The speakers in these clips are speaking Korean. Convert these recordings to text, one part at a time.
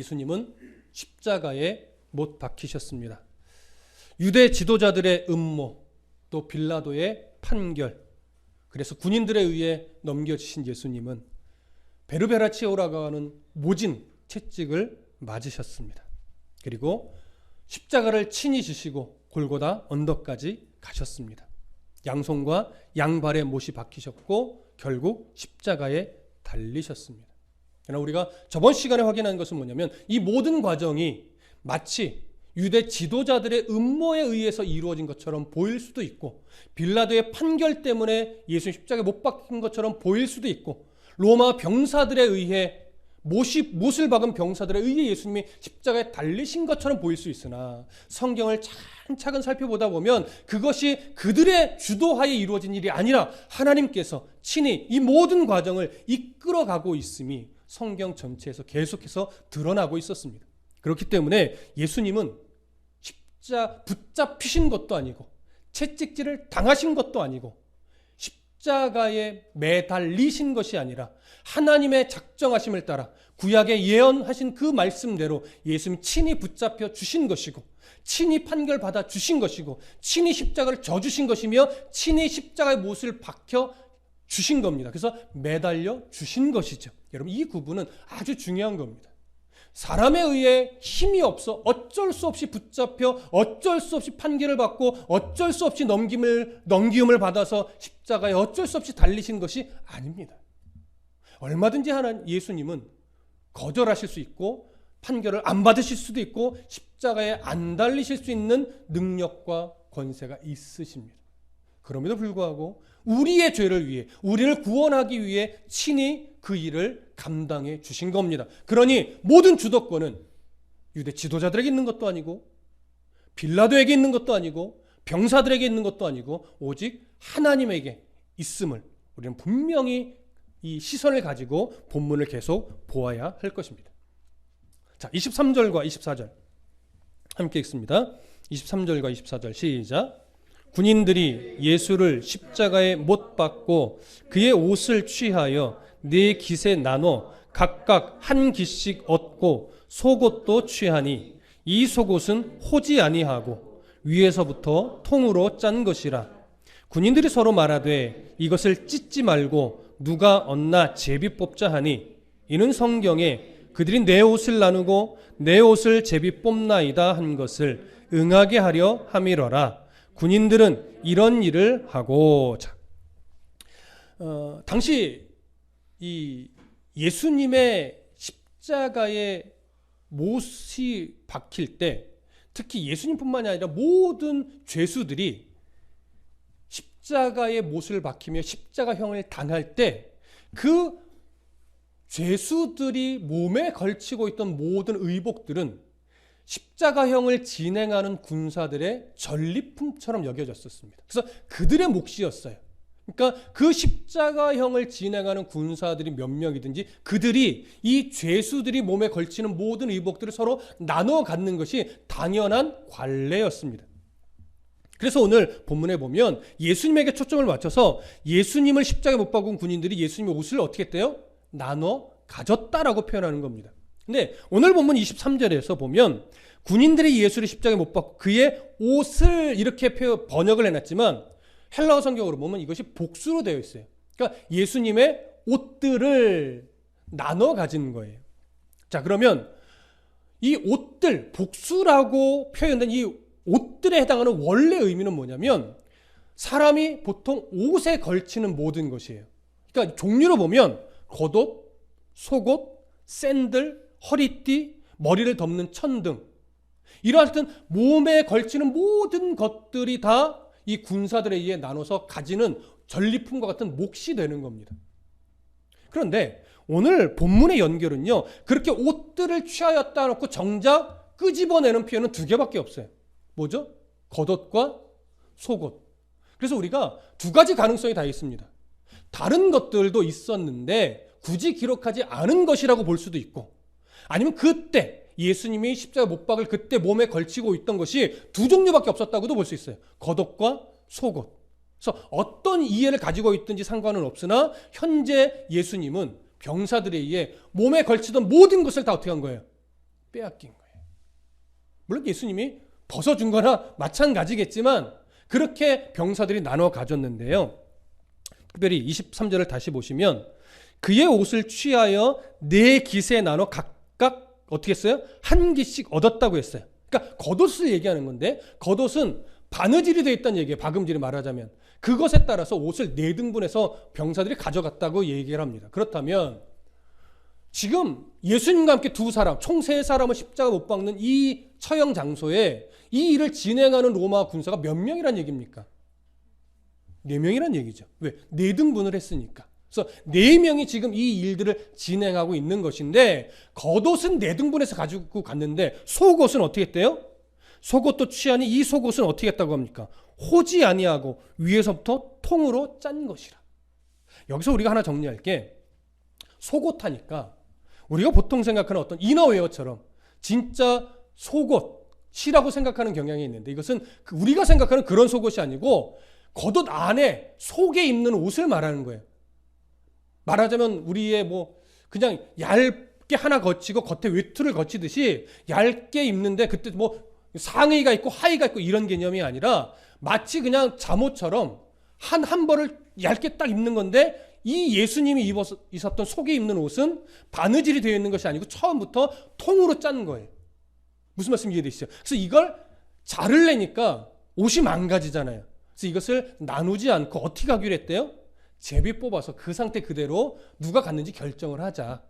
예수님은 십자가에 못 박히셨습니다. 유대 지도자들의 음모, 또 빌라도의 판결, 그래서 군인들에 의해 넘겨지신 예수님은 베르베라치오라고 하는 모진 채찍을 맞으셨습니다. 그리고 십자가를 친히 지시고 골고다 언덕까지 가셨습니다. 양손과 양발에 못이 박히셨고 결국 십자가에 달리셨습니다. 그러나 우리가 저번 시간에 확인한 것은 뭐냐면 이 모든 과정이 마치 유대 지도자들의 음모에 의해서 이루어진 것처럼 보일 수도 있고, 빌라도의 판결 때문에 예수님 십자가에 못 박힌 것처럼 보일 수도 있고, 로마 병사들에 의해 못을 박은 병사들에 의해 예수님이 십자가에 달리신 것처럼 보일 수 있으나, 성경을 차근차근 살펴보다 보면 그것이 그들의 주도하에 이루어진 일이 아니라 하나님께서 친히 이 모든 과정을 이끌어가고 있음이 성경 전체에서 계속해서 드러나고 있었습니다. 그렇기 때문에 예수님은 붙잡히신 것도 아니고 채찍질을 당하신 것도 아니고 십자가에 매달리신 것이 아니라 하나님의 작정하심을 따라 구약에 예언하신 그 말씀대로 예수님 친히 붙잡혀 주신 것이고, 친히 판결받아 주신 것이고, 친히 십자가를 져주신 것이며, 친히 십자가의 못을 박혀 주신 겁니다. 그래서 매달려 주신 것이죠. 여러분, 이 구분은 아주 중요한 겁니다. 사람에 의해 힘이 없어 어쩔 수 없이 붙잡혀 어쩔 수 없이 판결을 받고 어쩔 수 없이 넘기움을 받아서 십자가에 어쩔 수 없이 달리신 것이 아닙니다. 얼마든지 예수님은 거절하실 수 있고 판결을 안 받으실 수도 있고 십자가에 안 달리실 수 있는 능력과 권세가 있으십니다. 그럼에도 불구하고 우리의 죄를 위해, 우리를 구원하기 위해 친히 그 일을 감당해 주신 겁니다. 그러니 모든 주도권은 유대 지도자들에게 있는 것도 아니고 빌라도에게 있는 것도 아니고 병사들에게 있는 것도 아니고 오직 하나님에게 있음을 우리는 분명히 이 시선을 가지고 본문을 계속 보아야 할 것입니다. 자, 23절과 24절 함께 읽습니다. 23절과 24절 시작. 군인들이 예수를 십자가에 못 박고 그의 옷을 취하여 네 깃에 나눠 각각 한 깃씩 얻고 속옷도 취하니 이 속옷은 호지 아니하고 위에서부터 통으로 짠 것이라. 군인들이 서로 말하되 이것을 찢지 말고 누가 얻나 제비 뽑자 하니 이는 성경에 그들이 내 옷을 나누고 내 옷을 제비 뽑나이다 한 것을 응하게 하려 함이러라. 군인들은 이런 일을 하고, 당시 이 예수님의 십자가에 못이 박힐 때 특히 예수님뿐만이 아니라 모든 죄수들이 십자가에 못을 박히며 십자가형을 당할 때 그 죄수들이 몸에 걸치고 있던 모든 의복들은 십자가형을 진행하는 군사들의 전리품처럼 여겨졌었습니다. 그래서 그들의 몫이었어요. 그러니까 그 십자가형을 진행하는 군사들이 몇 명이든지 그들이 이 죄수들이 몸에 걸치는 모든 의복들을 서로 나눠 갖는 것이 당연한 관례였습니다. 그래서 오늘 본문에 보면 예수님에게 초점을 맞춰서 예수님을 십자가에 못 박은 군인들이 예수님의 옷을 어떻게 했대요? 나눠 가졌다라고 표현하는 겁니다. 근데 오늘 본문 23절에서 보면 군인들이 예수를 십자가에 못 박고 그의 옷을 이렇게 번역을 해놨지만 헬라어 성경으로 보면 이것이 복수로 되어 있어요. 그러니까 예수님의 옷들을 나눠 가진 거예요. 자, 그러면 이 옷들, 복수라고 표현된 이 옷들에 해당하는 원래 의미는 뭐냐면 사람이 보통 옷에 걸치는 모든 것이에요. 그러니까 종류로 보면 겉옷, 속옷, 샌들, 허리띠, 머리를 덮는 천등, 이러한 몸에 걸치는 모든 것들이 다 이 군사들에 의해 나눠서 가지는 전리품과 같은 몫이 되는 겁니다. 그런데 오늘 본문의 연결은요, 그렇게 옷들을 취하였다 놓고 정작 끄집어내는 표현은 두 개밖에 없어요. 뭐죠? 겉옷과 속옷. 그래서 우리가 두 가지 가능성이 다 있습니다. 다른 것들도 있었는데 굳이 기록하지 않은 것이라고 볼 수도 있고, 아니면 그때 예수님이 십자가 못 박을 그때 몸에 걸치고 있던 것이 두 종류밖에 없었다고도 볼 수 있어요. 겉옷과 속옷. 그래서 어떤 이해를 가지고 있든지 상관은 없으나 현재 예수님은 병사들에 의해 몸에 걸치던 모든 것을 다 어떻게 한 거예요? 빼앗긴 거예요. 물론 예수님이 벗어준 거나 마찬가지겠지만 그렇게 병사들이 나눠 가졌는데요. 특별히 23절을 다시 보시면 그의 옷을 취하여 네 깃에 나눠 각각 어떻게 했어요? 한 깃씩 얻었다고 했어요. 그러니까 겉옷을 얘기하는 건데 겉옷은 바느질이 되어 있다는 얘기예요. 박음질이 말하자면. 그것에 따라서 옷을 네 등분해서 병사들이 가져갔다고 얘기를 합니다. 그렇다면 지금 예수님과 함께 두 사람, 총 세 사람을 십자가 못 박는 이 처형 장소에 이 일을 진행하는 로마 군사가 몇 명이란 얘기입니까? 4명이란 얘기죠. 왜? 4등분을 했으니까. 그래서 4명이 지금 이 일들을 진행하고 있는 것인데 겉옷은 4등분해서 가지고 갔는데 속옷은 어떻게 했대요? 속옷도 취하니 이 속옷은 어떻게 했다고 합니까? 호지 아니하고 위에서부터 통으로 짠 것이라. 여기서 우리가 하나 정리할 게 속옷 하니까 우리가 보통 생각하는 어떤 이너웨어처럼 진짜 속옷이라고 생각하는 경향이 있는데 이것은 우리가 생각하는 그런 속옷이 아니고 겉옷 안에 속에 입는 옷을 말하는 거예요. 말하자면 우리의 그냥 얇게 하나 거치고 겉에 외투를 거치듯이 얇게 입는데 그때 상의가 있고 하의가 있고 이런 개념이 아니라 마치 그냥 잠옷처럼 한 벌을 얇게 딱 입는 건데 이 예수님이 입었던 속에 입는 옷은 바느질이 되어 있는 것이 아니고 처음부터 통으로 짠 거예요. 무슨 말씀 이해되시죠? 그래서 이걸 자르려니까 옷이 망가지잖아요. 그래서 이것을 나누지 않고 어떻게 하기로 했대요? 제비 뽑아서 그 상태 그대로 누가 갔는지 결정을 하자.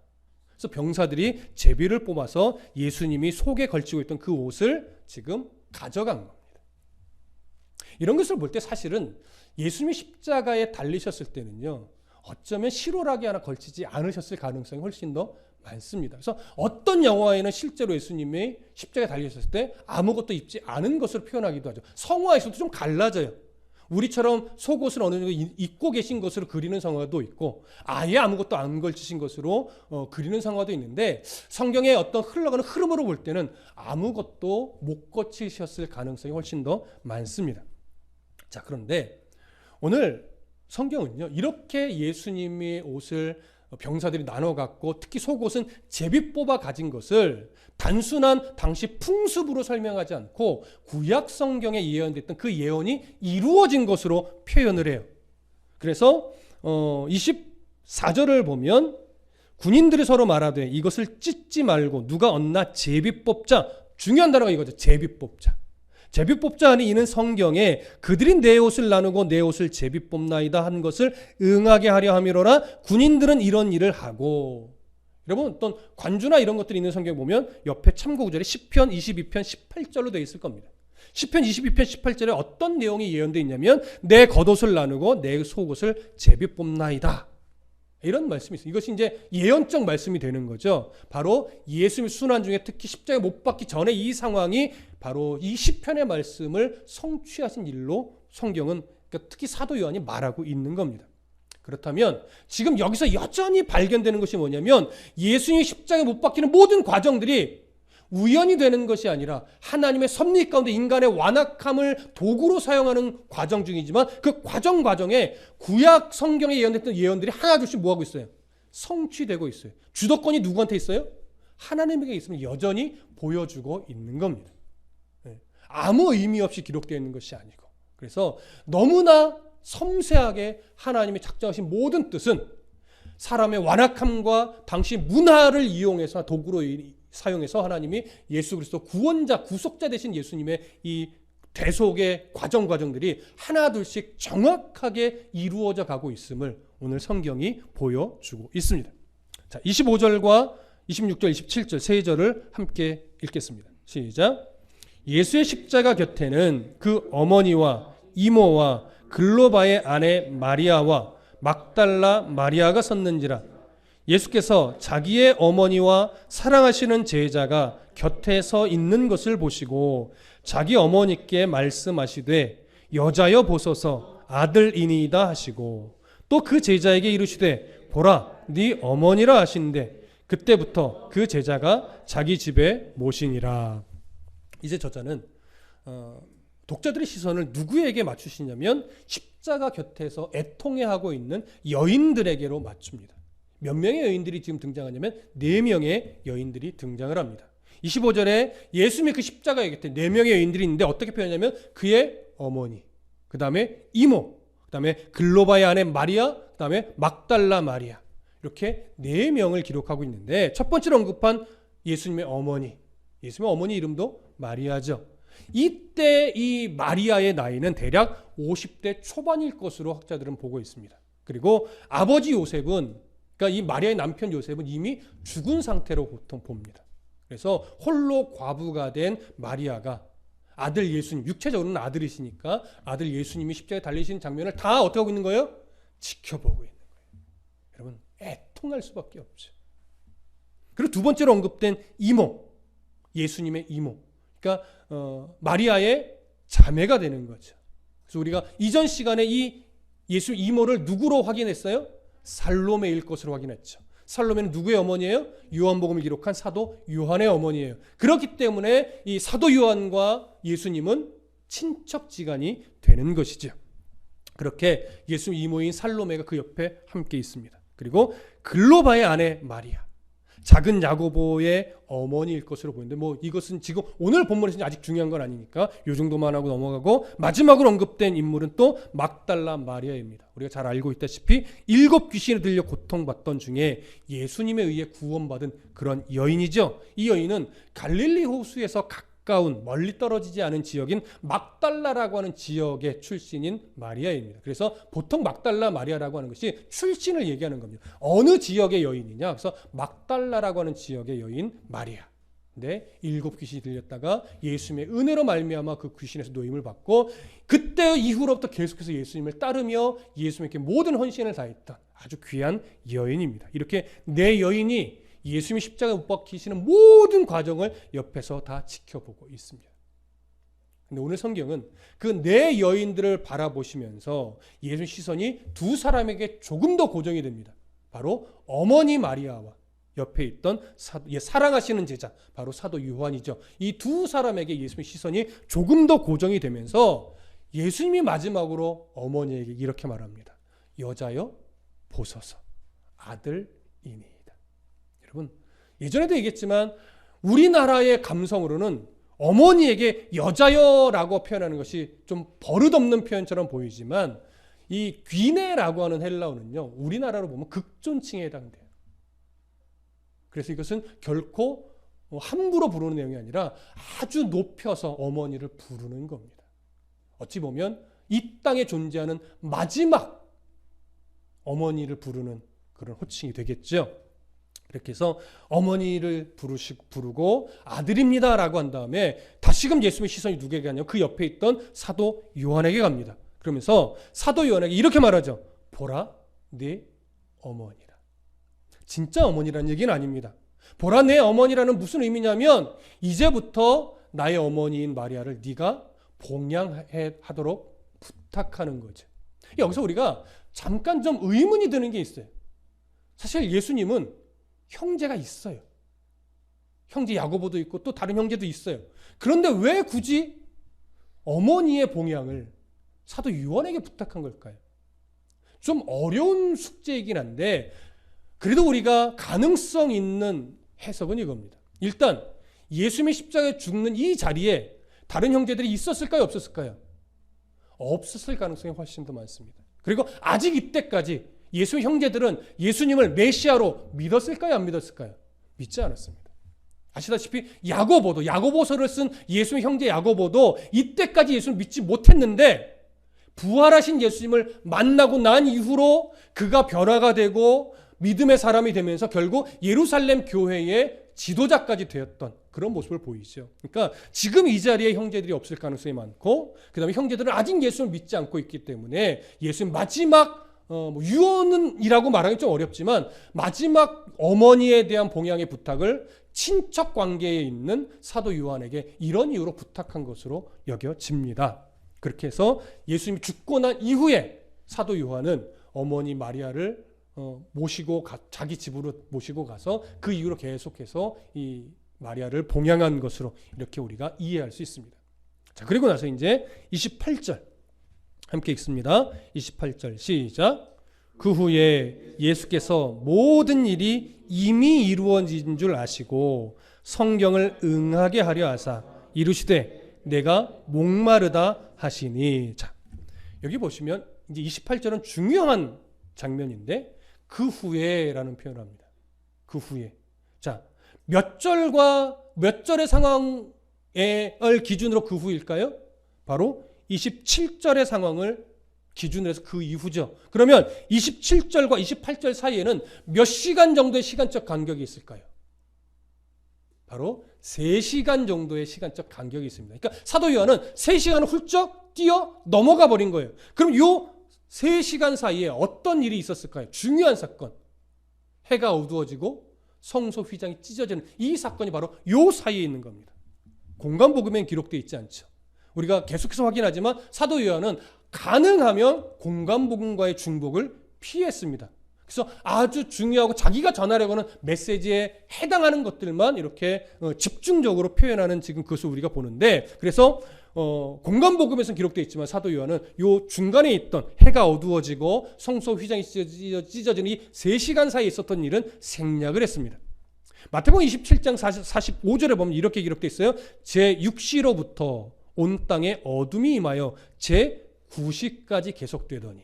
그래서 병사들이 제비를 뽑아서 예수님이 속에 걸치고 있던 그 옷을 지금 가져간 겁니다. 이런 것을 볼 때 사실은 예수님이 십자가에 달리셨을 때는요, 어쩌면 실오라기 하나 걸치지 않으셨을 가능성이 훨씬 더 많습니다. 그래서 어떤 영화에는 실제로 예수님이 십자가에 달리셨을 때 아무것도 입지 않은 것으로 표현하기도 하죠. 성화에서도 좀 갈라져요. 우리처럼 속옷을 어느 정도 입고 계신 것으로 그리는 성화도 있고 아예 아무것도 안 걸치신 것으로 그리는 성화도 있는데 성경의 어떤 흘러가는 흐름으로 볼 때는 아무것도 못 거치셨을 가능성이 훨씬 더 많습니다. 자, 그런데 오늘 성경은요, 이렇게 예수님의 옷을 병사들이 나눠 갖고 특히 속옷은 제비 뽑아 가진 것을 단순한 당시 풍습으로 설명하지 않고 구약 성경에 예언됐던 그 예언이 이루어진 것으로 표현을 해요. 그래서 24절을 보면 군인들이 서로 말하되 이것을 찢지 말고 누가 얻나 제비 뽑자. 중요한 단어가 이거죠. 제비 뽑자. 제비 뽑자 하니 이는 성경에 그들이 내 옷을 나누고 내 옷을 제비 뽑나이다 한 것을 응하게 하려 함이로라. 군인들은 이런 일을 하고. 여러분 어떤 관주나 이런 것들이 있는 성경 보면 옆에 참고 구절에 시편 22편 18절로 되어 있을 겁니다. 시편 22편 18절에 어떤 내용이 예언되어 있냐면 내 겉옷을 나누고 내 속옷을 제비 뽑나이다. 이런 말씀이 있어요. 이것이 이제 예언적 말씀이 되는 거죠. 바로 예수님의 순환 중에 특히 십자가에 못 박기 전에 이 상황이 바로 이 시편의 말씀을 성취하신 일로 성경은 그러니까 특히 사도 요한이 말하고 있는 겁니다. 그렇다면 지금 여기서 여전히 발견되는 것이 뭐냐면 예수님이 십자가에 못 박히는 모든 과정들이 우연이 되는 것이 아니라 하나님의 섭리 가운데 인간의 완악함을 도구로 사용하는 과정 중이지만 그 과정에 구약 성경에 예언됐던 예언들이 하나둘씩 뭐하고 있어요? 성취되고 있어요. 주도권이 누구한테 있어요? 하나님에게 있으면 여전히 보여주고 있는 겁니다. 아무 의미 없이 기록되어 있는 것이 아니고 그래서 너무나 섬세하게 하나님이 작정하신 모든 뜻은 사람의 완악함과 당시 문화를 이용해서 도구로 사용해서 하나님이 예수 그리스도 구원자, 구속자 되신 예수님의 이 대속의 과정들이 하나둘씩 정확하게 이루어져 가고 있음을 오늘 성경이 보여주고 있습니다. 자, 25절과 26절, 27절 세 절을 함께 읽겠습니다. 시작. 예수의 십자가 곁에는 그 어머니와 이모와 글로바의 아내 마리아와 막달라 마리아가 섰는지라. 예수께서 자기의 어머니와 사랑하시는 제자가 곁에 서 있는 것을 보시고 자기 어머니께 말씀하시되 여자여 보소서 아들이니이다 하시고 또 그 제자에게 이르시되 보라 네 어머니라 하신대 그때부터 그 제자가 자기 집에 모시니라. 이제 저자는 독자들의 시선을 누구에게 맞추시냐면 십자가 곁에서 애통해하고 있는 여인들에게로 맞춥니다. 몇 명의 여인들이 지금 등장하냐면 4명의 여인들이 등장을 합니다. 25절에 예수님이 그 십자가에 곁에 4명의 여인들이 있는데 어떻게 표현하냐면 그의 어머니, 그 다음에 이모, 그 다음에 글로바의 아내 마리아, 그 다음에 막달라 마리아, 이렇게 4명을 기록하고 있는데 첫 번째로 언급한 예수님의 어머니, 예수님의 어머니 이름도 마리아죠. 이때 이 마리아의 나이는 대략 50대 초반일 것으로 학자들은 보고 있습니다. 그리고 아버지 요셉은, 그러니까 이 마리아의 남편 요셉은 이미 죽은 상태로 보통 봅니다. 그래서 홀로 과부가 된 마리아가 아들 예수님, 육체적으로는 아들이시니까 아들 예수님이 십자가에 달리신 장면을 다 어떻게 하고 있는 거예요? 지켜보고 있는 거예요. 여러분, 애통할 수밖에 없죠. 그리고 두 번째로 언급된 이모, 예수님의 이모, 그러니까 마리아의 자매가 되는 거죠. 그래서 우리가 이전 시간에 이 예수 이모를 누구로 확인했어요? 살로메일 것으로 확인했죠. 살로메는 누구의 어머니예요? 요한복음을 기록한 사도 요한의 어머니예요. 그렇기 때문에 이 사도 요한과 예수님은 친척지간이 되는 것이죠. 그렇게 예수 이모인 살로메가 그 옆에 함께 있습니다. 그리고 글로바의 아내 마리아, 작은 야고보의 어머니일 것으로 보이는데 이것은 지금 오늘 본문에서는 아직 중요한 건 아니니까 이 정도만 하고 넘어가고, 마지막으로 언급된 인물은 또 막달라 마리아입니다. 우리가 잘 알고 있다시피 7 귀신이 들려 고통받던 중에 예수님에 의해 구원받은 그런 여인이죠. 이 여인은 갈릴리 호수에서 가까운 멀리 떨어지지 않은 지역인 막달라라고 하는 지역의 출신인 마리아입니다. 그래서 보통 막달라 마리아라고 하는 것이 출신을 얘기하는 겁니다. 어느 지역의 여인이냐? 그래서 막달라라고 하는 지역의 여인 마리아. 근데 7 귀신이 들렸다가 예수님의 은혜로 말미암아 그 귀신에서 노임을 받고 그때 이후로부터 계속해서 예수님을 따르며 예수님께 모든 헌신을 다했던 아주 귀한 여인입니다. 이렇게 4 여인이 예수님이 십자가에 못 박히시는 모든 과정을 옆에서 다 지켜보고 있습니다. 근데 오늘 성경은 그 4 여인들을 바라보시면서 예수님 시선이 2 사람에게 조금 더 고정이 됩니다. 바로 어머니 마리아와 옆에 있던 사랑하시는 제자, 바로 사도 요한이죠. 이 2 사람에게 예수님의 시선이 조금 더 고정이 되면서 예수님이 마지막으로 어머니에게 이렇게 말합니다. 여자여 보소서, 아들이니. 여러분, 예전에도 얘기했지만 우리나라의 감성으로는 어머니에게 여자여라고 표현하는 것이 좀 버릇없는 표현처럼 보이지만 이 귀네라고 하는 헬라어는요, 우리나라로 보면 극존칭에 해당돼요. 그래서 이것은 결코 함부로 부르는 내용이 아니라 아주 높여서 어머니를 부르는 겁니다. 어찌 보면 이 땅에 존재하는 마지막 어머니를 부르는 그런 호칭이 되겠죠. 이렇게 해서 어머니를 부르고 아들입니다라고 한 다음에 다시금 예수님의 시선이 누구에게 가냐면 그 옆에 있던 사도 요한에게 갑니다. 그러면서 사도 요한에게 이렇게 말하죠. 보라, 네 어머니라. 진짜 어머니라는 얘기는 아닙니다. 보라, 내 어머니라는 무슨 의미냐면 이제부터 나의 어머니인 마리아를 네가 봉양하도록 부탁하는 거죠. 여기서 우리가 잠깐 좀 의문이 드는 게 있어요. 사실 예수님은 형제가 있어요. 형제 야고보도 있고 또 다른 형제도 있어요. 그런데 왜 굳이 어머니의 봉양을 사도 요한에게 부탁한 걸까요? 좀 어려운 숙제이긴 한데 그래도 우리가 가능성 있는 해석은 이겁니다. 일단 예수님이 십자가에 죽는 이 자리에 다른 형제들이 있었을까요? 없었을까요? 없었을 가능성이 훨씬 더 많습니다. 그리고 아직 이때까지 예수 형제들은 예수님을 메시아로 믿었을까요? 안 믿었을까요? 믿지 않았습니다. 아시다시피 야고보서를 쓴 예수의 형제 야고보도 이때까지 예수를 믿지 못했는데 부활하신 예수님을 만나고 난 이후로 그가 변화가 되고 믿음의 사람이 되면서 결국 예루살렘 교회의 지도자까지 되었던 그런 모습을 보이죠. 그러니까 지금 이 자리에 형제들이 없을 가능성이 많고 그 다음에 형제들은 아직 예수를 믿지 않고 있기 때문에 예수님 마지막 유언이라고 말하기 좀 어렵지만 마지막 어머니에 대한 봉양의 부탁을 친척 관계에 있는 사도 요한에게 이런 이유로 부탁한 것으로 여겨집니다. 그렇게 해서 예수님이 죽고 난 이후에 사도 요한은 어머니 마리아를 모시고 자기 집으로 모시고 가서 그 이후로 계속해서 이 마리아를 봉양한 것으로 이렇게 우리가 이해할 수 있습니다. 자, 그리고 나서 이제 28절 함께 읽습니다. 28절 시작. 그 후에 예수께서 모든 일이 이미 이루어진 줄 아시고 성경을 응하게 하려 하사 이르시되 내가 목마르다 하시니. 자, 여기 보시면 이제 28절은 중요한 장면인데 그 후에라는 표현을 합니다. 그 후에. 자, 몇 절과 몇 절의 상황을 기준으로 그 후일까요? 바로 27절의 상황을 기준으로 해서 그 이후죠. 그러면 27절과 28절 사이에는 몇 시간 정도의 시간적 간격이 있을까요? 바로 3시간 정도의 시간적 간격이 있습니다. 그러니까 사도 요한은 3시간을 훌쩍 뛰어 넘어가 버린 거예요. 그럼 요 3시간 사이에 어떤 일이 있었을까요? 중요한 사건. 해가 어두워지고 성소 휘장이 찢어지는 이 사건이 바로 요 사이에 있는 겁니다. 공간복음엔 기록되어 있지 않죠. 우리가 계속해서 확인하지만 사도 요한은 가능하면 공간복음과의 중복을 피했습니다. 그래서 아주 중요하고 자기가 전하려고 하는 메시지에 해당하는 것들만 이렇게 집중적으로 표현하는 지금 그것을 우리가 보는데, 그래서 공간복음에서는 기록되어 있지만 사도 요한은 요 중간에 있던 해가 어두워지고 성소 휘장이 찢어지는 이 3시간 사이에 있었던 일은 생략을 했습니다. 마태복음 27장 45절에 보면 이렇게 기록되어 있어요. 제6시로부터 온 땅에 어둠이 임하여 제9시까지 계속되더니.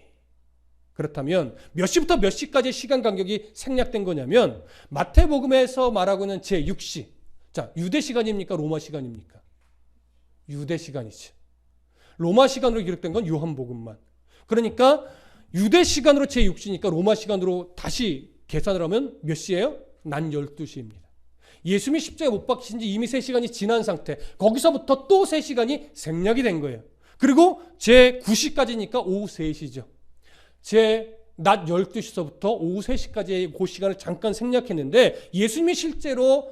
그렇다면 몇 시부터 몇 시까지의 시간 간격이 생략된 거냐면 마태복음에서 말하고 있는 제6시. 자, 유대 시간입니까? 로마 시간입니까? 유대 시간이죠. 로마 시간으로 기록된 건 요한복음만. 그러니까 유대 시간으로 제6시니까 로마 시간으로 다시 계산을 하면 몇 시예요? 낮 12시입니다. 예수님이 십자가에 못 박히신 지 이미 3시간이 지난 상태. 거기서부터 또 3시간이 생략이 된 거예요. 그리고 제9시까지니까 오후 3시죠. 낮 12시서부터 오후 3시까지의 그 시간을 잠깐 생략했는데 예수님이 실제로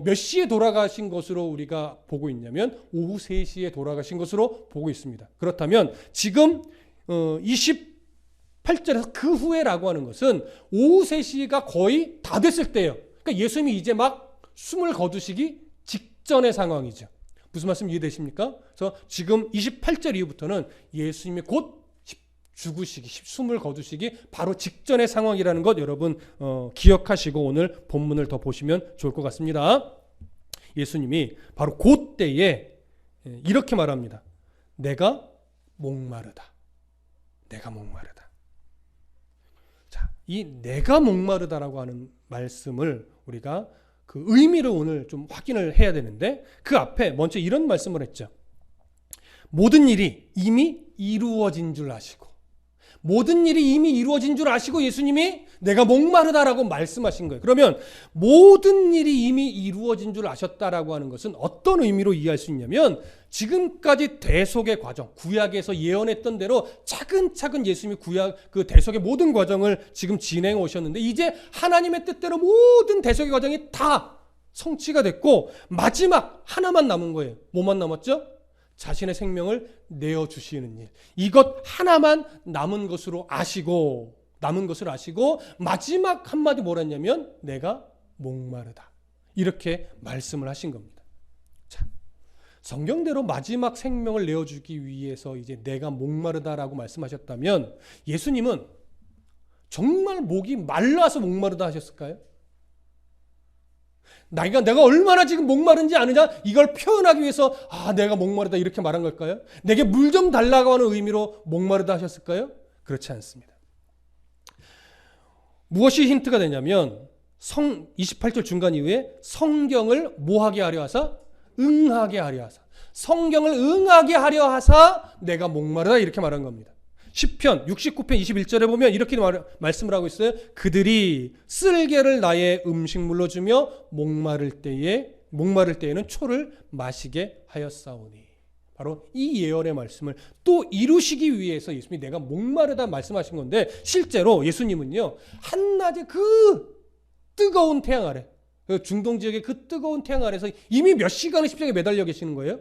몇 시에 돌아가신 것으로 우리가 보고 있냐면 오후 3시에 돌아가신 것으로 보고 있습니다. 그렇다면 지금 28절에서 그 후에라고 하는 것은 오후 3시가 거의 다 됐을 때예요. 그러니까 예수님이 이제 막 숨을 거두시기 직전의 상황이죠. 무슨 말씀 이해되십니까? 그래서 지금 28절 이후부터는 예수님이 곧 죽으시기, 숨을 거두시기 바로 직전의 상황이라는 것 여러분 기억하시고 오늘 본문을 더 보시면 좋을 것 같습니다. 예수님이 바로 그때에 이렇게 말합니다. 내가 목마르다. 내가 목마르다. 자, 이 내가 목마르다라고 하는 말씀을 우리가 그 의미를 오늘 좀 확인을 해야 되는데 그 앞에 먼저 이런 말씀을 했죠. 모든 일이 이미 이루어진 줄 아시고, 모든 일이 이미 이루어진 줄 아시고 예수님이 내가 목마르다라고 말씀하신 거예요. 그러면 모든 일이 이미 이루어진 줄 아셨다라고 하는 것은 어떤 의미로 이해할 수 있냐면 지금까지 대속의 과정, 구약에서 예언했던 대로 차근차근 예수님이 그 대속의 모든 과정을 지금 진행해 오셨는데 이제 하나님의 뜻대로 모든 대속의 과정이 다 성취가 됐고 마지막 하나만 남은 거예요. 뭐만 남았죠? 자신의 생명을 내어주시는 일. 이것 하나만 남은 것을 아시고 마지막 한마디 뭐라 했냐면 내가 목마르다. 이렇게 말씀을 하신 겁니다. 자, 성경대로 마지막 생명을 내어주기 위해서 이제 내가 목마르다라고 말씀하셨다면 예수님은 정말 목이 말라서 목마르다 하셨을까요? 내가 얼마나 지금 목마른지 아느냐 이걸 표현하기 위해서 내가 목마르다 이렇게 말한 걸까요? 내게 물 좀 달라고 하는 의미로 목마르다 하셨을까요? 그렇지 않습니다. 무엇이 힌트가 되냐면 28절 중간 이후에 성경을 뭐하게 하려 하사? 응하게 하려 하사. 성경을 응하게 하려 하사 내가 목마르다 이렇게 말한 겁니다. 시편 69편 21절에 보면 이렇게 말씀을 하고 있어요. 그들이 쓸개를 나의 음식물로 주며 목마를 때에는 초를 마시게 하였사오니. 바로 이 예언의 말씀을 또 이루시기 위해서 예수님이 내가 목마르다 말씀하신 건데 실제로 예수님은요 한낮에 그 뜨거운 태양 아래, 중동 지역의 그 뜨거운 태양 아래서 이미 몇 시간을 십자가에 매달려 계시는 거예요.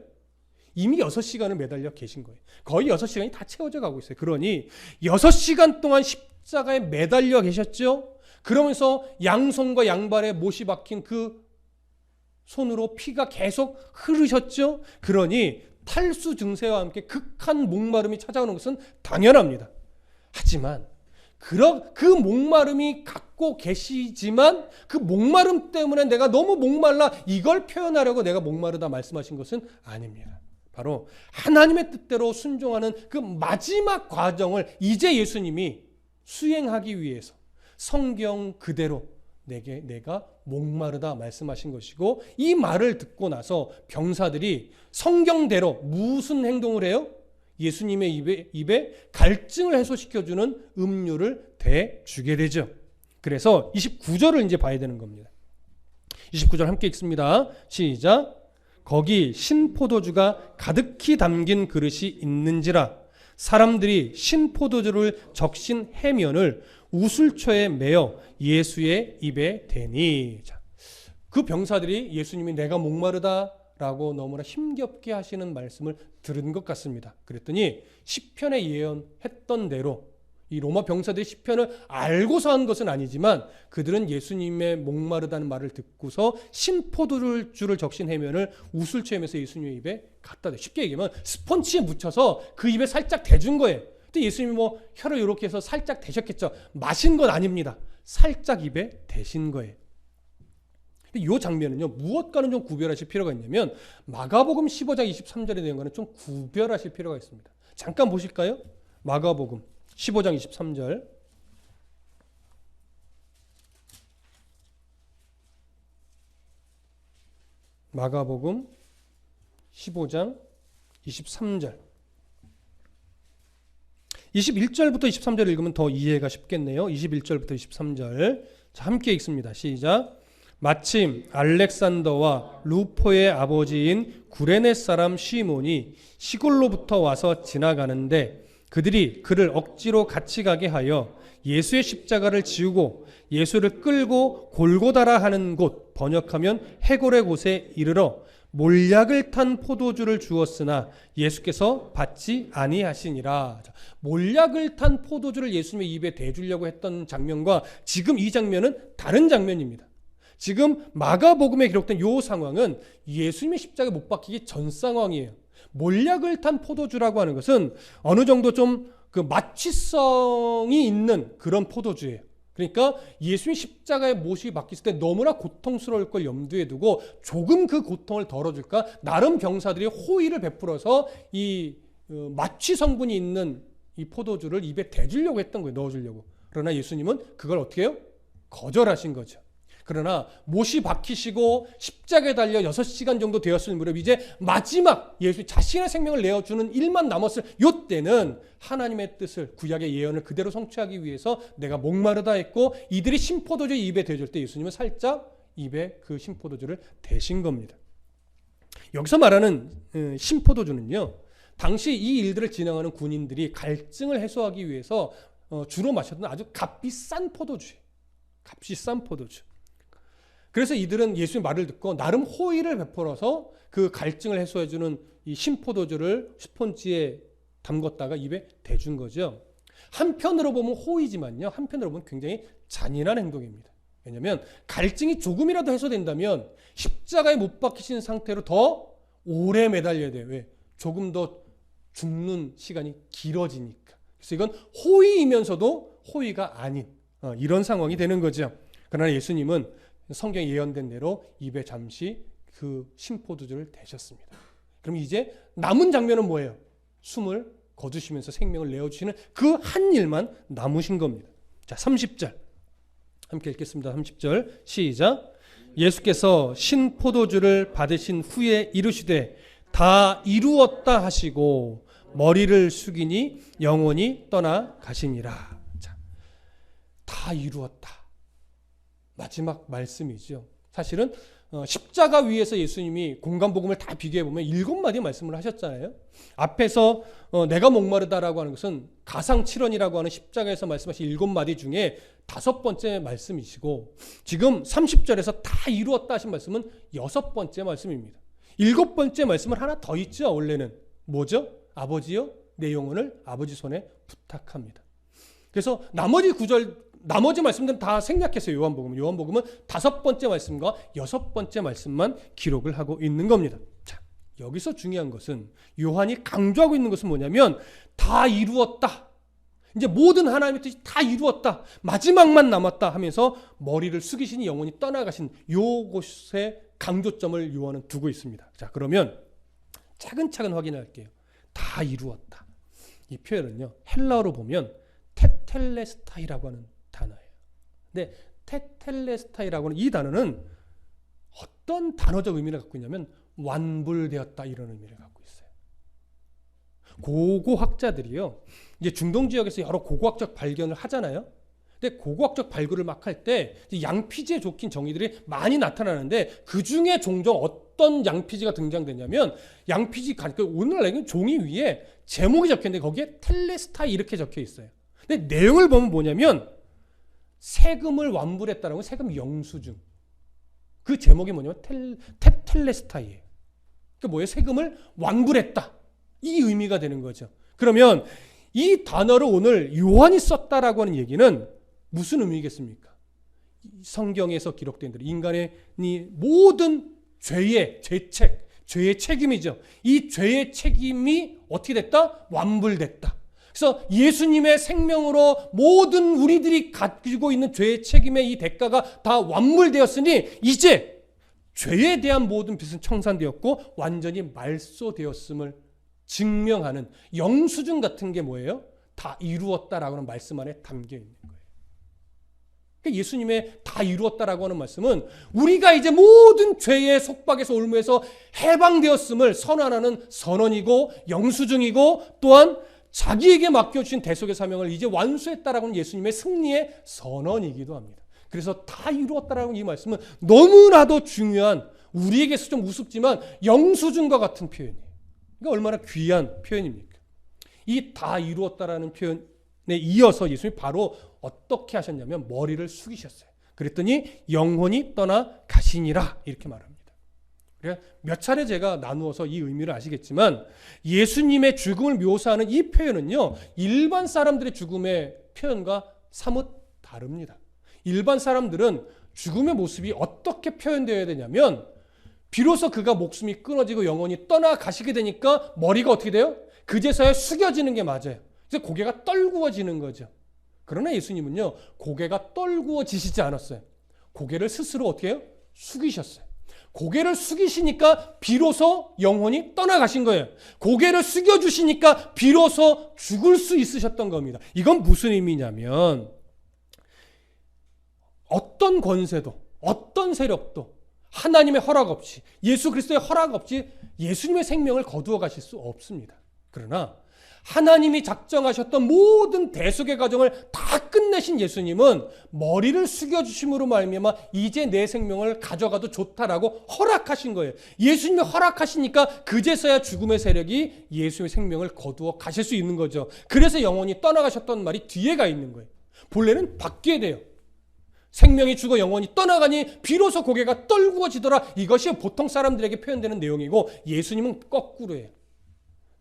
이미 6시간을 매달려 계신 거예요. 거의 6시간이 다 채워져 가고 있어요. 그러니 6시간 동안 십자가에 매달려 계셨죠. 그러면서 양손과 양발에 못이 박힌 그 손으로 피가 계속 흐르셨죠. 그러니 탈수 증세와 함께 극한 목마름이 찾아오는 것은 당연합니다. 하지만 그 목마름이 갖고 계시지만 그 목마름 때문에 내가 너무 목말라 이걸 표현하려고 내가 목마르다 말씀하신 것은 아닙니다. 바로 하나님의 뜻대로 순종하는 그 마지막 과정을 이제 예수님이 수행하기 위해서 성경 그대로 내가 목마르다 말씀하신 것이고, 이 말을 듣고 나서 병사들이 성경대로 무슨 행동을 해요? 예수님의 입에 갈증을 해소시켜주는 음료를 대주게 되죠. 그래서 29절을 이제 봐야 되는 겁니다. 29절 함께 읽습니다. 시작. 거기 신포도주가 가득히 담긴 그릇이 있는지라 사람들이 신포도주를 적신 해면을 우슬초에 매어 예수의 입에 대니. 자, 그 병사들이 예수님이 내가 목마르다라고 너무나 힘겹게 하시는 말씀을 들은 것 같습니다. 그랬더니 시편에 예언했던 대로 이 로마 병사들이 시편을 알고서 한 것은 아니지만 그들은 예수님의 목마르다는 말을 듣고서 신포도주를 적신 해면을 우슬초에 매서 예수님의 입에 갖다 대. 쉽게 얘기하면 스펀지에 묻혀서 그 입에 살짝 대준 거예요. 또 예수님이 뭐 혀를 이렇게 해서 살짝 대셨겠죠. 마신 건 아닙니다. 살짝 입에 대신 거예요. 이 장면은요, 무엇과는 좀 구별하실 필요가 있냐면 마가복음 15장 23절에 대한 거는 좀 구별하실 필요가 있습니다. 잠깐 보실까요? 마가복음 15장 23절. 마가복음 15장 23절. 21절부터 23절 읽으면 더 이해가 쉽겠네요. 21절부터 23절. 자, 함께 읽습니다. 시작. 마침 알렉산더와 루포의 아버지인 구레네 사람 시몬이 시골로부터 와서 지나가는데 그들이 그를 억지로 같이 가게 하여 예수의 십자가를 지우고 예수를 끌고 골고다라 하는 곳, 번역하면 해골의 곳에 이르러 몰약을 탄 포도주를 주었으나 예수께서 받지 아니하시니라. 몰약을 탄 포도주를 예수님의 입에 대주려고 했던 장면과 지금 이 장면은 다른 장면입니다. 지금 마가복음에 기록된 이 상황은 예수님의 십자가에 못 박히기 전 상황이에요. 몰약을 탄 포도주라고 하는 것은 어느 정도 좀 그 마취성이 있는 그런 포도주예요. 그러니까 예수님 십자가에 못이 박혔을 때 너무나 고통스러울 걸 염두에 두고 조금 그 고통을 덜어줄까 나름 병사들이 호의를 베풀어서 이 마취 성분이 있는 이 포도주를 입에 대주려고 했던 거예요. 넣어주려고. 그러나 예수님은 그걸 어떻게 해요? 거절하신 거죠. 그러나 못이 박히시고 십자가에 달려 6시간 정도 되었을 무렵 이제 마지막 예수 자신의 생명을 내어주는 일만 남았을 이때는 하나님의 뜻을, 구약의 예언을 그대로 성취하기 위해서 내가 목마르다 했고 이들이 신포도주 입에 대줄 때 예수님은 살짝 입에 그 신포도주를 대신 겁니다. 여기서 말하는 신포도주는요, 당시 이 일들을 진행하는 군인들이 갈증을 해소하기 위해서 주로 마셨던 아주 값비싼 포도주예요. 값비싼 포도주. 그래서 이들은 예수의 말을 듣고 나름 호의를 베풀어서 그 갈증을 해소해주는 이 신포도주를 스폰지에 담궜다가 입에 대준 거죠. 한편으로 보면 호의지만요, 한편으로 보면 굉장히 잔인한 행동입니다. 왜냐하면 갈증이 조금이라도 해소된다면 십자가에 못 박히신 상태로 더 오래 매달려야 돼요. 왜? 조금 더 죽는 시간이 길어지니까. 그래서 이건 호의이면서도 호의가 아닌 이런 상황이 되는 거죠. 그러나 예수님은 성경에 예언된 대로 입에 잠시 그 신포도주를 대셨습니다. 그럼 이제 남은 장면은 뭐예요? 숨을 거두시면서 생명을 내어주시는 그 한 일만 남으신 겁니다. 자, 30절 함께 읽겠습니다. 30절 시작. 예수께서 신포도주를 받으신 후에 이르시되 다 이루었다 하시고 머리를 숙이니 영원히 떠나 가시니라. 자, 다 이루었다. 마지막 말씀이죠. 사실은 십자가 위에서 예수님이 공간복음을 다 비교해보면 7마디 말씀을 하셨잖아요. 앞에서 내가 목마르다라고 하는 것은 가상칠언이라고 하는 십자가에서 말씀하신 7마디 중에 5번째 말씀이시고 지금 30절에서 다 이루었다 하신 말씀은 6번째 말씀입니다. 7번째 말씀은 하나 더 있죠. 원래는 뭐죠? 아버지여 내 영혼을 아버지 손에 부탁합니다. 그래서 나머지 말씀들은 다 생략했어요. 요한복음은 5번째 말씀과 6번째 말씀만 기록을 하고 있는 겁니다. 자, 여기서 중요한 것은 요한이 강조하고 있는 것은 뭐냐면 다 이루었다. 이제 모든 하나님의 뜻이 다 이루었다. 마지막만 남았다 하면서 머리를 숙이신 영혼이 떠나가신 요곳에 강조점을 요한은 두고 있습니다. 자, 그러면 차근차근 확인할게요. 다 이루었다. 이 표현은요, 헬라어로 보면 테텔레스타이라고 하는 단어예요. 근데 테텔레스타이라고 하는 이 단어는 어떤 단어적 의미를 갖고 있냐면 완불되었다 이런 의미를 갖고 있어요. 고고학자들이요, 이제 중동 지역에서 여러 고고학적 발견을 하잖아요. 근데 고고학적 발굴을 막 할 때 양피지에 적힌 정의들이 많이 나타나는데 그 중에 종종 어떤 양피지가 등장되냐면 양피지 오늘날 종이 위에 제목이 적혀있는데 거기에 텔레스타이 이렇게 적혀 있어요. 근데 내용을 보면 뭐냐면 세금을 완불했다라는 건 세금 영수증. 그 제목이 뭐냐면 텔레스타이예요. 그러니까 뭐예요? 세금을 완불했다. 이 의미가 되는 거죠. 그러면 이 단어를 오늘 요한이 썼다라고 하는 얘기는 무슨 의미겠습니까? 성경에서 기록된 대로 인간의 모든 죄의 죄책, 죄의 책임이죠. 이 죄의 책임이 어떻게 됐다? 완불됐다. 그래서 예수님의 생명으로 모든 우리들이 가지고 있는 죄의 책임의 이 대가가 다 완물되었으니 이제 죄에 대한 모든 빚은 청산되었고 완전히 말소되었음을 증명하는 영수증 같은 게 뭐예요? 다 이루었다라고 하는 말씀 안에 담겨 있는 거예요. 그러니까 예수님의 다 이루었다라고 하는 말씀은 우리가 이제 모든 죄의 속박에서 올무에서 해방되었음을 선언하는 선언이고 영수증이고 또한 자기에게 맡겨주신 대속의 사명을 이제 완수했다라고 하는 예수님의 승리의 선언이기도 합니다. 그래서 다 이루었다라고 하는 이 말씀은 너무나도 중요한, 우리에게서 좀 우습지만 영수증과 같은 표현이에요. 그러니까 얼마나 귀한 표현입니까? 이 다 이루었다라는 표현에 이어서 예수님이 바로 어떻게 하셨냐면 머리를 숙이셨어요. 그랬더니 영혼이 떠나 가시니라 이렇게 말합니다. 몇 차례 제가 나누어서 이 의미를 아시겠지만 예수님의 죽음을 묘사하는 이 표현은요, 일반 사람들의 죽음의 표현과 사뭇 다릅니다. 일반 사람들은 죽음의 모습이 어떻게 표현되어야 되냐면 비로소 그가 목숨이 끊어지고 영혼이 떠나가시게 되니까 머리가 어떻게 돼요? 그제서야 숙여지는 게 맞아요. 그래서 고개가 떨구어지는 거죠. 그러나 예수님은요, 고개가 떨구어지시지 않았어요. 고개를 스스로 어떻게 해요? 숙이셨어요. 고개를 숙이시니까 비로소 영혼이 떠나가신 거예요. 고개를 숙여주시니까 비로소 죽을 수 있으셨던 겁니다. 이건 무슨 의미냐면 어떤 권세도 어떤 세력도 하나님의 허락 없이, 예수 그리스도의 허락 없이 예수님의 생명을 거두어 가실 수 없습니다. 그러나 하나님이 작정하셨던 모든 대속의 과정을 다 끝내신 예수님은 머리를 숙여주심으로 말미암아 이제 내 생명을 가져가도 좋다라고 허락하신 거예요. 예수님이 허락하시니까 그제서야 죽음의 세력이 예수님의 생명을 거두어 가실 수 있는 거죠. 그래서 영혼이 떠나가셨던 말이 뒤에 가 있는 거예요. 본래는 바뀌어야 돼요. 생명이 죽어 영혼이 떠나가니 비로소 고개가 떨구어지더라. 이것이 보통 사람들에게 표현되는 내용이고 예수님은 거꾸로예요.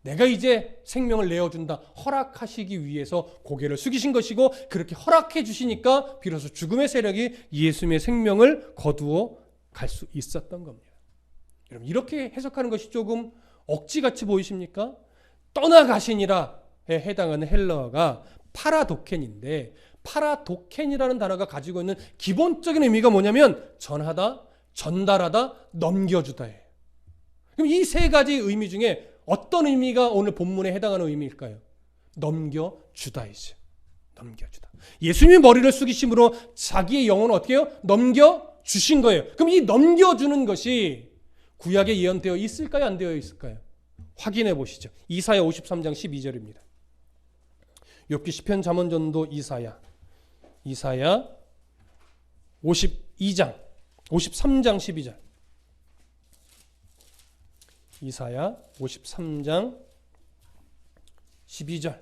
내가 이제 생명을 내어준다 허락하시기 위해서 고개를 숙이신 것이고 그렇게 허락해 주시니까 비로소 죽음의 세력이 예수님의 생명을 거두어 갈 수 있었던 겁니다. 여러분, 이렇게 해석하는 것이 조금 억지같이 보이십니까? 떠나가시니라에 해당하는 헬라어가 파라도켄인데, 파라도켄이라는 단어가 가지고 있는 기본적인 의미가 뭐냐면 전하다, 전달하다, 넘겨주다예요. 그럼 이 세 가지 의미 중에 어떤 의미가 오늘 본문에 해당하는 의미일까요? 넘겨주다이죠. 넘겨주다. 예수님이 머리를 숙이심으로 자기의 영혼을 어떻게 해요? 넘겨주신 거예요. 그럼 이 넘겨주는 것이 구약에 예언되어 있을까요? 안 되어 있을까요? 확인해 보시죠. 이사야 53장 12절입니다. 욥기 시편 잠언 전도 이사야 53장 12절. 이사야 53장 12절.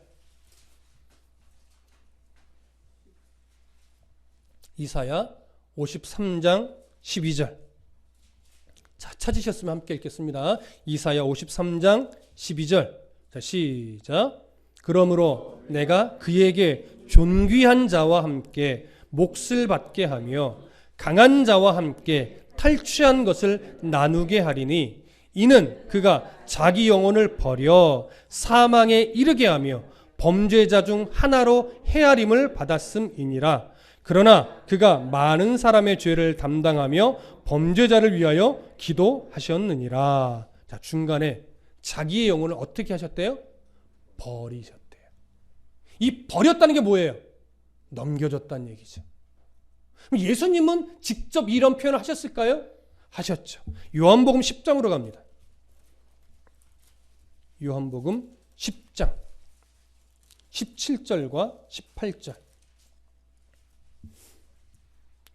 이사야 53장 12절. 자, 찾으셨으면 함께 읽겠습니다. 이사야 53장 12절. 자, 시작. 그러므로 내가 그에게 존귀한 자와 함께 몫을 받게 하며 강한 자와 함께 탈취한 것을 나누게 하리니 이는 그가 자기 영혼을 버려 사망에 이르게 하며 범죄자 중 하나로 헤아림을 받았음이니라. 그러나 그가 많은 사람의 죄를 담당하며 범죄자를 위하여 기도하셨느니라. 자, 중간에 자기의 영혼을 어떻게 하셨대요? 버리셨대요. 이 버렸다는 게 뭐예요? 넘겨줬다는 얘기죠. 예수님은 직접 이런 표현을 하셨을까요? 하셨죠. 요한복음 10장으로 갑니다. 요한복음 10장 17절과 18절.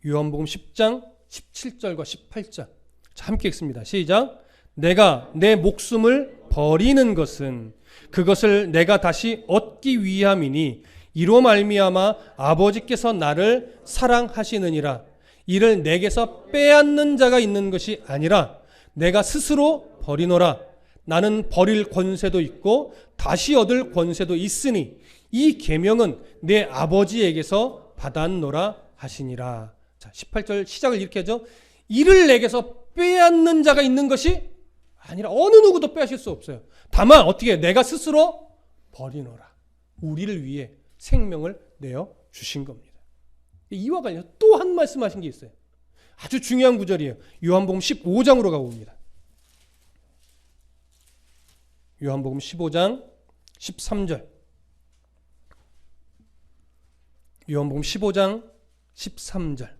요한복음 10장 17절과 18절. 자, 함께 읽습니다. 시작. 내가 내 목숨을 버리는 것은 그것을 내가 다시 얻기 위함이니 이로 말미암아 아버지께서 나를 사랑하시느니라. 이를 내게서 빼앗는 자가 있는 것이 아니라 내가 스스로 버리노라. 나는 버릴 권세도 있고 다시 얻을 권세도 있으니 이 계명은 내 아버지에게서 받았노라 하시니라. 자, 18절 시작을 이렇게 하죠. 이를 내게서 빼앗는 자가 있는 것이 아니라 어느 누구도 빼앗을 수 없어요. 다만 어떻게 내가 스스로 버리노라. 우리를 위해 생명을 내어 주신 겁니다. 이와 관련해서 또 한 말씀하신 게 있어요. 아주 중요한 구절이에요. 요한복음 15장으로 가봅니다. 요한복음 15장 13절. 요한복음 15장 13절.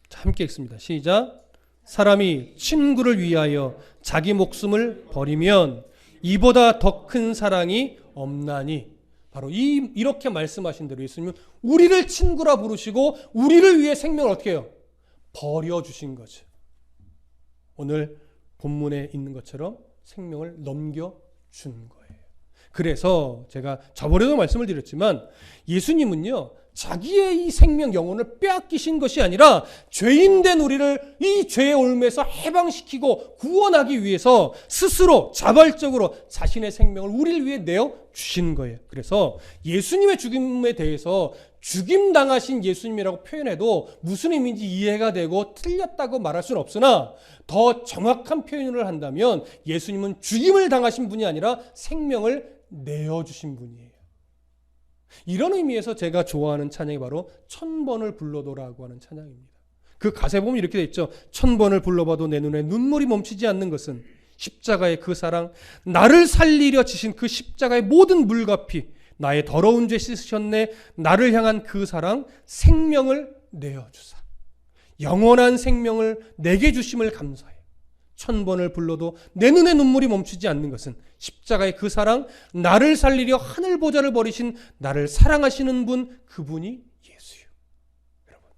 자, 함께 읽습니다. 시작. 사람이 친구를 위하여 자기 목숨을 버리면 이보다 더 큰 사랑이 없나니. 바로 이렇게 말씀하신 대로 예수님은 우리를 친구라 부르시고 우리를 위해 생명을 어떻게 해요? 버려주신 거죠. 오늘 본문에 있는 것처럼 생명을 넘겨준 거예요. 그래서 제가 저번에도 말씀을 드렸지만 예수님은요, 자기의 이 생명 영혼을 빼앗기신 것이 아니라 죄인된 우리를 이 죄의 올무에서 해방시키고 구원하기 위해서 스스로 자발적으로 자신의 생명을 우리를 위해 내어 주신 거예요. 그래서 예수님의 죽임에 대해서 죽임당하신 예수님이라고 표현해도 무슨 의미인지 이해가 되고 틀렸다고 말할 수는 없으나 더 정확한 표현을 한다면 예수님은 죽임을 당하신 분이 아니라 생명을 내어주신 분이에요. 이런 의미에서 제가 좋아하는 찬양이 바로 1000번을 불러도라고 하는 찬양입니다. 그 가사에 보면 이렇게 돼 있죠. 1000번을 불러봐도 내 눈에 눈물이 멈추지 않는 것은 십자가의 그 사랑, 나를 살리려 지신 그 십자가의 모든 물과 피, 나의 더러운 죄 씻으셨네. 나를 향한 그 사랑, 생명을 내어주사 영원한 생명을 내게 주심을 감사해. 1000번을 불러도 내 눈에 눈물이 멈추지 않는 것은 십자가의 그 사랑, 나를 살리려 하늘 보좌를 버리신 나를 사랑하시는 분, 그분이 예수요. 여러분,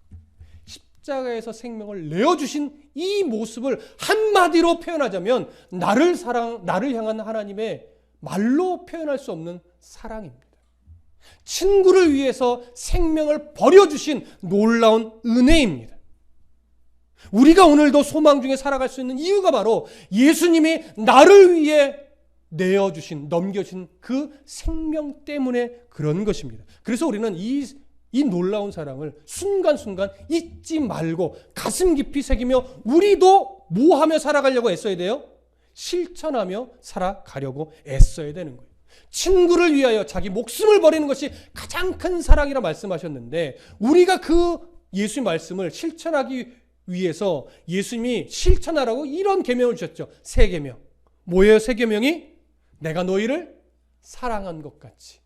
십자가에서 생명을 내어주신 이 모습을 한마디로 표현하자면 나를 향한 하나님의 말로 표현할 수 없는 사랑입니다. 친구를 위해서 생명을 버려주신 놀라운 은혜입니다. 우리가 오늘도 소망 중에 살아갈 수 있는 이유가 바로 예수님이 나를 위해 내어주신, 넘겨주신 그 생명 때문에 그런 것입니다. 그래서 우리는 이 놀라운 사랑을 순간순간 잊지 말고 가슴 깊이 새기며 우리도 뭐 하며 살아가려고 애써야 돼요? 실천하며 살아가려고 애써야 되는 거예요. 친구를 위하여 자기 목숨을 버리는 것이 가장 큰 사랑이라 말씀하셨는데 우리가 그 예수의 말씀을 실천하기 위해서 예수님이 실천하라고 이런 계명을 주셨죠. 세 계명. 뭐예요? 세 계명이? 내가 너희를 사랑한 것 같이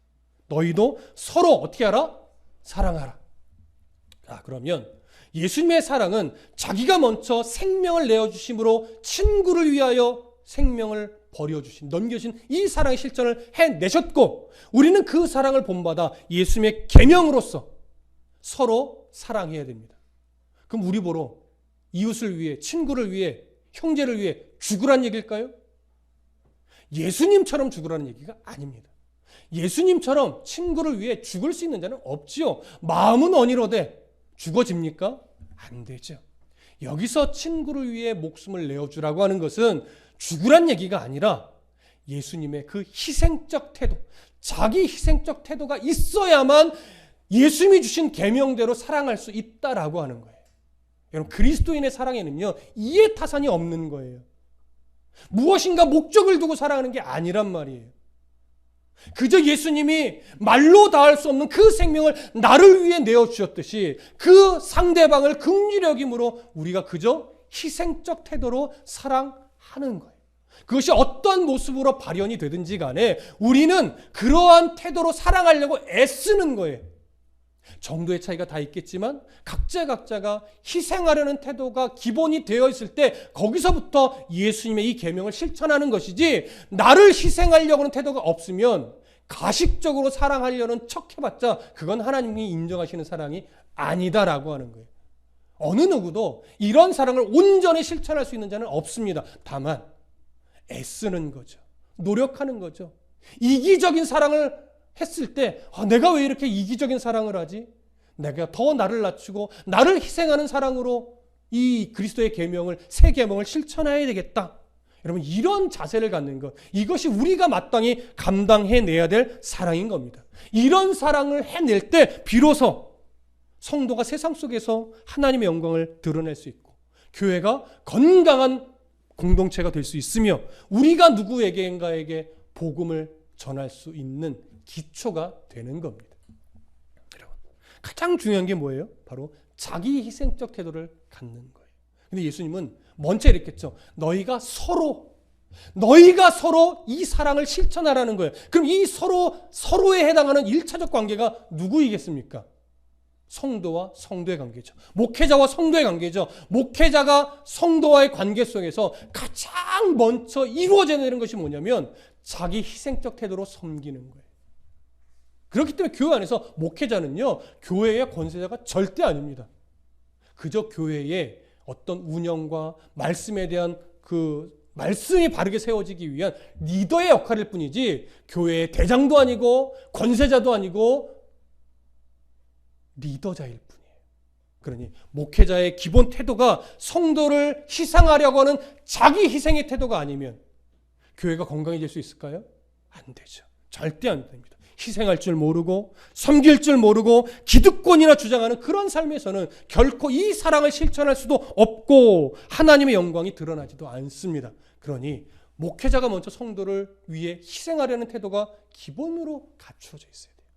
너희도 서로 어떻게 하라? 사랑하라. 그러면 예수님의 사랑은 자기가 먼저 생명을 내어주심으로 친구를 위하여 생명을 버려주신, 넘겨주신 이 사랑의 실천을 해내셨고 우리는 그 사랑을 본받아 예수님의 계명으로서 서로 사랑해야 됩니다. 그럼 우리 보러 이웃을 위해, 친구를 위해, 형제를 위해 죽으란 얘기일까요? 예수님처럼 죽으라는 얘기가 아닙니다. 예수님처럼 친구를 위해 죽을 수 있는 자는 없지요. 마음은 언이로되 죽어집니까? 안 되죠. 여기서 친구를 위해 목숨을 내어주라고 하는 것은 죽으란 얘기가 아니라 예수님의 그 희생적 태도, 자기 희생적 태도가 있어야만 예수님이 주신 계명대로 사랑할 수 있다라고 하는 거예요. 여러분, 그리스도인의 사랑에는요, 이해 타산이 없는 거예요. 무엇인가 목적을 두고 사랑하는 게 아니란 말이에요. 그저 예수님이 말로 다할 수 없는 그 생명을 나를 위해 내어주셨듯이 그 상대방을 긍휼히 여김으로 우리가 그저 희생적 태도로 사랑하는 거예요. 그것이 어떤 모습으로 발현이 되든지 간에 우리는 그러한 태도로 사랑하려고 애쓰는 거예요. 정도의 차이가 다 있겠지만 각자가 희생하려는 태도가 기본이 되어 있을 때 거기서부터 예수님의 이 계명을 실천하는 것이지, 나를 희생하려고 하는 태도가 없으면 가식적으로 사랑하려는 척 해봤자 그건 하나님이 인정하시는 사랑이 아니다라고 하는 거예요. 어느 누구도 이런 사랑을 온전히 실천할 수 있는 자는 없습니다. 다만 애쓰는 거죠. 노력하는 거죠. 이기적인 사랑을 했을 때 내가 왜 이렇게 이기적인 사랑을 하지? 내가 더 나를 낮추고 나를 희생하는 사랑으로 이 그리스도의 계명을, 새 계명을 실천해야 되겠다. 여러분, 이런 자세를 갖는 것, 이것이 우리가 마땅히 감당해내야 될 사랑인 겁니다. 이런 사랑을 해낼 때 비로소 성도가 세상 속에서 하나님의 영광을 드러낼 수 있고 교회가 건강한 공동체가 될 수 있으며 우리가 누구에게인가에게 복음을 전할 수 있는 기초가 되는 겁니다. 여러분, 가장 중요한 게 뭐예요? 바로 자기 희생적 태도를 갖는 거예요. 근데 예수님은 먼저 이렇게 했죠. 너희가 서로 이 사랑을 실천하라는 거예요. 그럼 이 서로에 해당하는 1차적 관계가 누구이겠습니까? 성도와 성도의 관계죠. 목회자와 성도의 관계죠. 목회자가 성도와의 관계 속에서 가장 먼저 이루어져야 되는 것이 뭐냐면 자기 희생적 태도로 섬기는 거예요. 그렇기 때문에 교회 안에서 목회자는요, 교회의 권세자가 절대 아닙니다. 그저 교회의 어떤 운영과 말씀에 대한 그 말씀이 바르게 세워지기 위한 리더의 역할일 뿐이지 교회의 대장도 아니고 권세자도 아니고 리더자일 뿐이에요. 그러니 목회자의 기본 태도가 성도를 희생하려고 하는 자기 희생의 태도가 아니면 교회가 건강해질 수 있을까요? 안 되죠. 절대 안 됩니다. 희생할 줄 모르고 섬길 줄 모르고 기득권이나 주장하는 그런 삶에서는 결코 이 사랑을 실천할 수도 없고 하나님의 영광이 드러나지도 않습니다. 그러니 목회자가 먼저 성도를 위해 희생하려는 태도가 기본으로 갖추어져 있어야 돼요.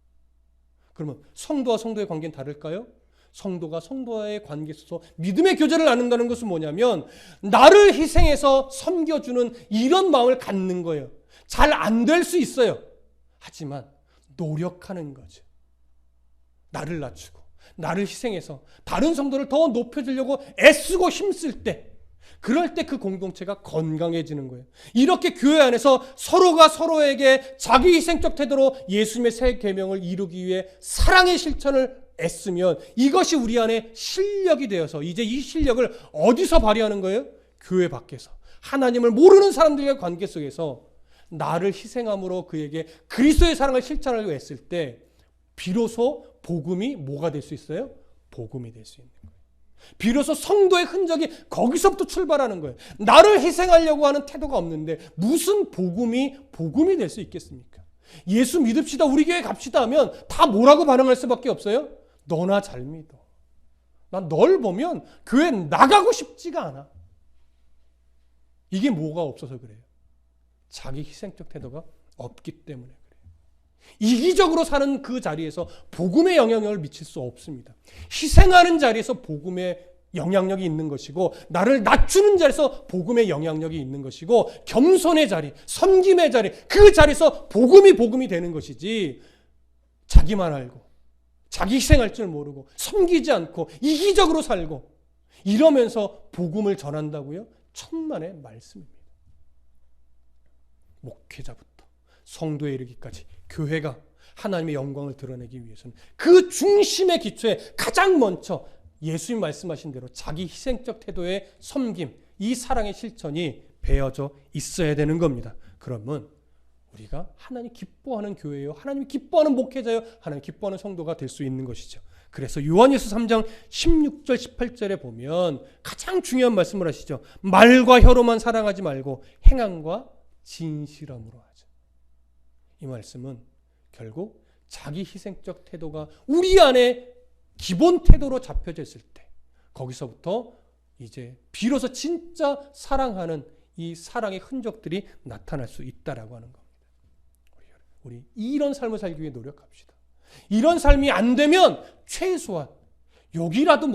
그러면 성도와 성도의 관계는 다를까요? 성도가 성도와의 관계 속에서 믿음의 교제를 나눈다는 것은 뭐냐면 나를 희생해서 섬겨주는 이런 마음을 갖는 거예요. 잘 안 될 수 있어요. 하지만 노력하는 거죠. 나를 낮추고 나를 희생해서 다른 성도를 더 높여주려고 애쓰고 힘쓸 때, 그럴 때 그 공동체가 건강해지는 거예요. 이렇게 교회 안에서 서로가 서로에게 자기 희생적 태도로 예수님의 새 계명을 이루기 위해 사랑의 실천을 애쓰면 이것이 우리 안에 실력이 되어서 이제 이 실력을 어디서 발휘하는 거예요? 교회 밖에서 하나님을 모르는 사람들과의 관계 속에서 나를 희생함으로 그에게 그리스도의 사랑을 실천하려고 했을 때 비로소 복음이 뭐가 될 수 있어요? 복음이 될 수 있는 거예요. 비로소 성도의 흔적이 거기서부터 출발하는 거예요. 나를 희생하려고 하는 태도가 없는데 무슨 복음이 될 수 있겠습니까? 예수 믿읍시다, 우리 교회 갑시다 하면 다 뭐라고 반응할 수밖에 없어요? 너나 잘 믿어. 난 널 보면 교회 나가고 싶지가 않아. 이게 뭐가 없어서 그래요? 자기 희생적 태도가 없기 때문에 그래요. 이기적으로 사는 그 자리에서 복음의 영향력을 미칠 수 없습니다. 희생하는 자리에서 복음의 영향력이 있는 것이고 나를 낮추는 자리에서 복음의 영향력이 있는 것이고 겸손의 자리, 섬김의 자리, 그 자리에서 복음이 되는 것이지 자기만 알고 자기 희생할 줄 모르고 섬기지 않고 이기적으로 살고 이러면서 복음을 전한다고요? 천만의 말씀입니다. 목회자부터 성도에 이르기까지 교회가 하나님의 영광을 드러내기 위해서는 그 중심의 기초에 가장 먼저 예수님 말씀하신 대로 자기 희생적 태도의 섬김, 이 사랑의 실천이 배어져 있어야 되는 겁니다. 그러면 우리가 하나님 기뻐하는 교회요, 하나님 기뻐하는 목회자요, 하나님 기뻐하는 성도가 될 수 있는 것이죠. 그래서 요한일서 3장 16절 18절에 보면 가장 중요한 말씀을 하시죠. 말과 혀로만 사랑하지 말고 행함과 진실함으로 하자. 이 말씀은 결국 자기 희생적 태도가 우리 안에 기본 태도로 잡혀져 있을 때 거기서부터 이제 비로소 진짜 사랑하는 이 사랑의 흔적들이 나타날 수 있다라고 하는 겁니다. 우리 이런 삶을 살기 위해 노력합시다. 이런 삶이 안 되면 최소한 욕이라도